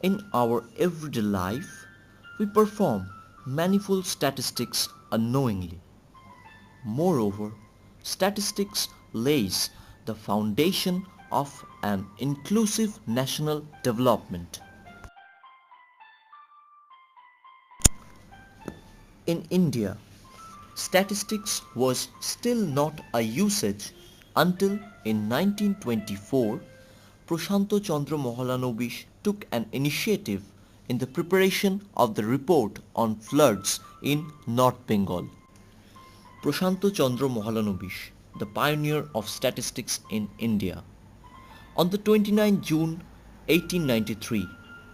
In our everyday life, we perform manifold statistics unknowingly. Moreover, statistics lays the foundation of an inclusive national development. In India, statistics was still not a usage until in 1924 Prashanto Chandra Mahalanobis took an initiative in the preparation of the report on floods in North Bengal. Prashanto Chandra Mahalanobis, the pioneer of statistics in India. On the 29th June 1893,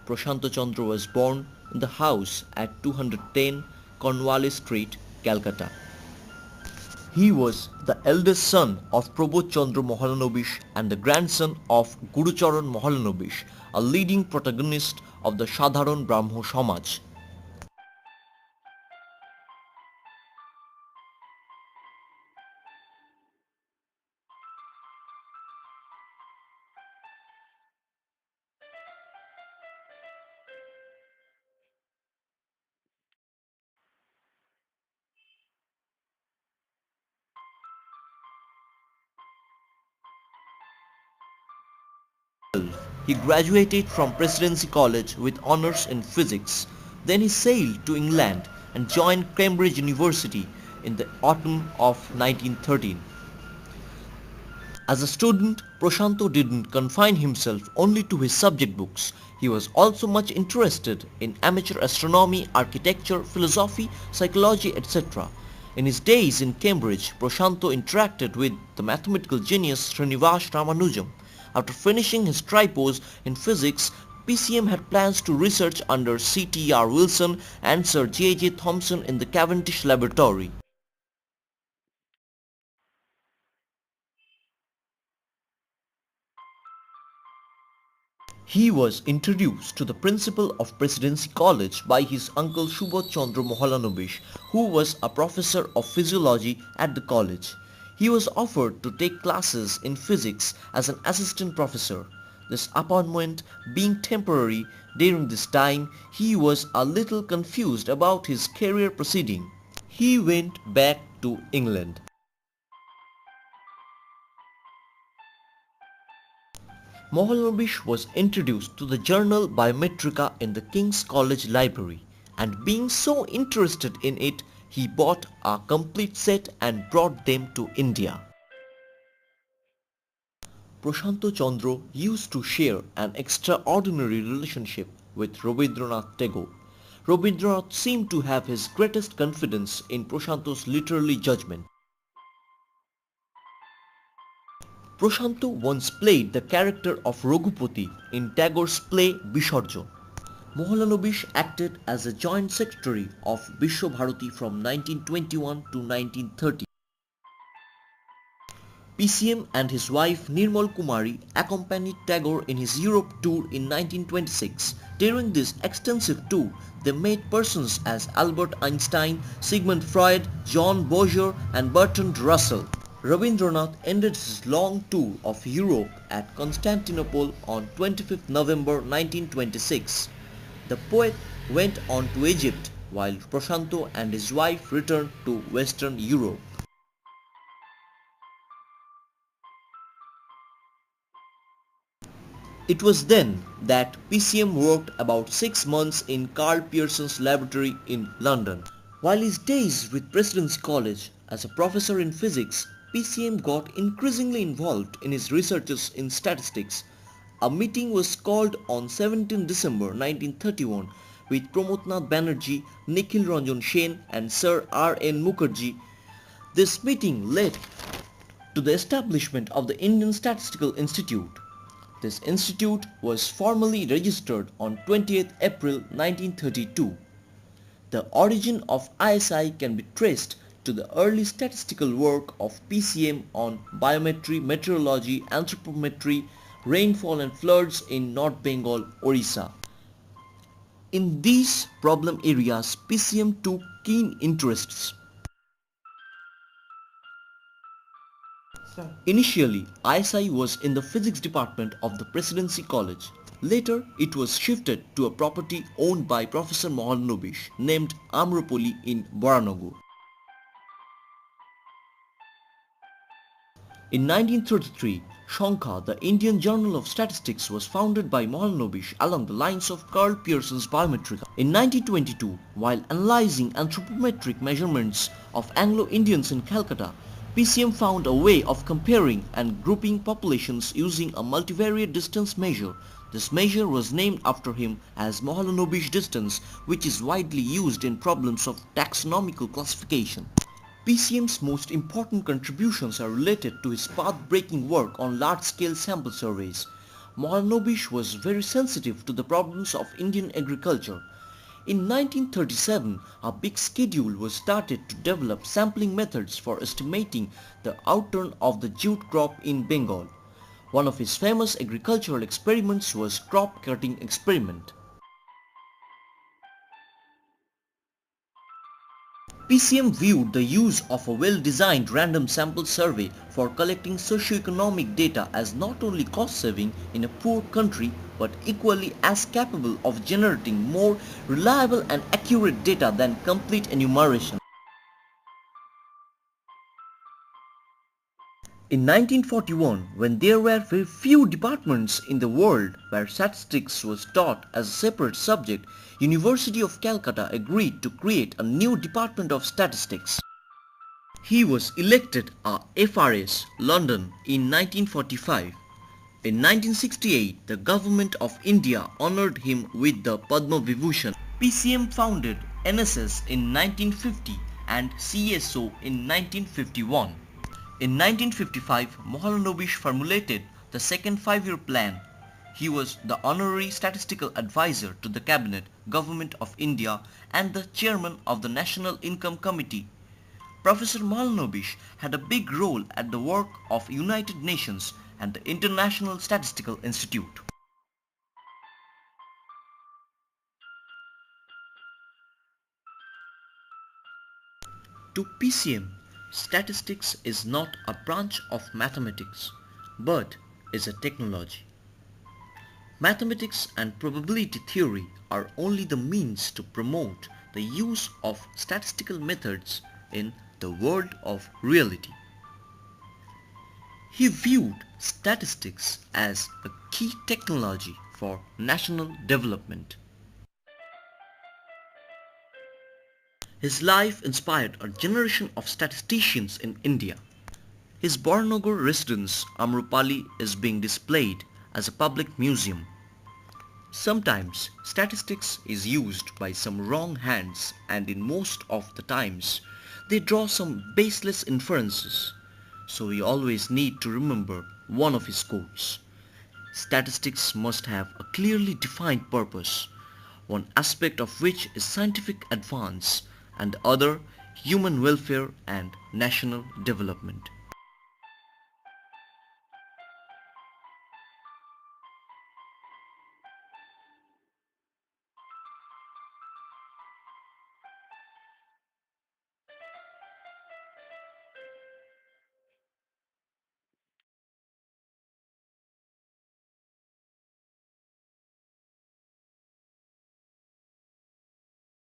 Prashanto Chandra was born in the house at 210 Cornwallis Street, Calcutta. He was the eldest son of Prabodh Chandra Mahalanobis and the grandson of Gurucharan Mahalanobis, a leading protagonist of the Sadharan Brahmo Samaj. He graduated from Presidency College with honours in physics. Then he sailed to England and joined Cambridge University in the autumn of 1913. As a student, Prashanto didn't confine himself only to his subject books. He was also much interested in amateur astronomy, architecture, philosophy, psychology, etc. In his days in Cambridge, Prashanto interacted with the mathematical genius Srinivas Ramanujam. After finishing his tripos in physics, PCM had plans to research under C.T.R. Wilson and Sir J.J. Thomson in the Cavendish Laboratory. He was introduced to the principal of Presidency College by his uncle Subodh Chandra Mahalanobis, who was a professor of physiology at the college. He was offered to take classes in physics as an assistant professor. This appointment being temporary, during this time he was a little confused about his career proceeding. He went back to England. Mahalanobis was introduced to the journal Biometrica in the King's College Library, and being so interested in it, he bought a complete set and brought them to India. Prashanto Chandra used to share an extraordinary relationship with Rabindranath Tagore. Rabindranath seemed to have his greatest confidence in Prashanto's literary judgment. Prashanto once played the character of Raghupati in Tagore's play Bisharjan. Mahalanobis acted as a joint secretary of Vishwabharati from 1921 to 1930. PCM and his wife Nirmal Kumari accompanied Tagore in his Europe tour in 1926. During this extensive tour, they met persons as Albert Einstein, Sigmund Freud, John Boyer and Bertrand Russell. Rabindranath ended his long tour of Europe at Constantinople on 25th November 1926. The poet went on to Egypt while Prashanto and his wife returned to Western Europe. It was then that PCM worked about 6 months in Carl Pearson's laboratory in London. While his days with Presidency College as a professor in physics, PCM got increasingly involved in his researches in statistics. A meeting was called on 17 December 1931 with Pramodnath Banerjee, Nikhil Ranjan Sen and Sir R.N. Mukherjee. This meeting led to the establishment of the Indian Statistical Institute. This institute was formally registered on 20th April 1932. The origin of ISI can be traced to the early statistical work of PCM on biometry, meteorology, anthropometry, rainfall and floods in North Bengal, Orissa. In these problem areas, PCM took keen interests. Initially, ISI was in the physics department of the Presidency College. Later, it was shifted to a property owned by Professor Mahalanobis named Amropoli in Baranago. In 1933, Shankha, the Indian Journal of Statistics, was founded by Mahalanobis along the lines of Karl Pearson's Biometrica. In 1922, while analyzing anthropometric measurements of Anglo-Indians in Calcutta, PCM found a way of comparing and grouping populations using a multivariate distance measure. This measure was named after him as Mahalanobis distance, which is widely used in problems of taxonomical classification. PCM's most important contributions are related to his path-breaking work on large-scale sample surveys. Mahalanobis was very sensitive to the problems of Indian agriculture. In 1937, a big schedule was started to develop sampling methods for estimating the outturn of the jute crop in Bengal. One of his famous agricultural experiments was crop cutting experiment. PCM viewed the use of a well-designed random sample survey for collecting socio-economic data as not only cost-saving in a poor country but equally as capable of generating more reliable and accurate data than complete enumeration. In 1941, when there were very few departments in the world where statistics was taught as a separate subject, University of Calcutta agreed to create a new department of statistics. He was elected a FRS, London in 1945. In 1968, the Government of India honoured him with the Padma Vibhushan. PCM founded NSS in 1950 and CSO in 1951. In 1955, Mahalanobis formulated the second five-year plan. He was the honorary statistical advisor to the Cabinet, Government of India and the chairman of the National Income Committee. Professor Mahalanobis had a big role at the work of United Nations and the International Statistical Institute. To PCM, statistics is not a branch of mathematics, but is a technology. Mathematics and probability theory are only the means to promote the use of statistical methods in the world of reality. He viewed statistics as a key technology for national development. His life inspired a generation of statisticians in India. His Barnagar residence, Amropali, is being displayed as a public museum. Sometimes statistics is used by some wrong hands, and in most of the times they draw some baseless inferences. So we always need to remember one of his quotes. Statistics must have a clearly defined purpose, one aspect of which is scientific advance and the other human welfare and national development.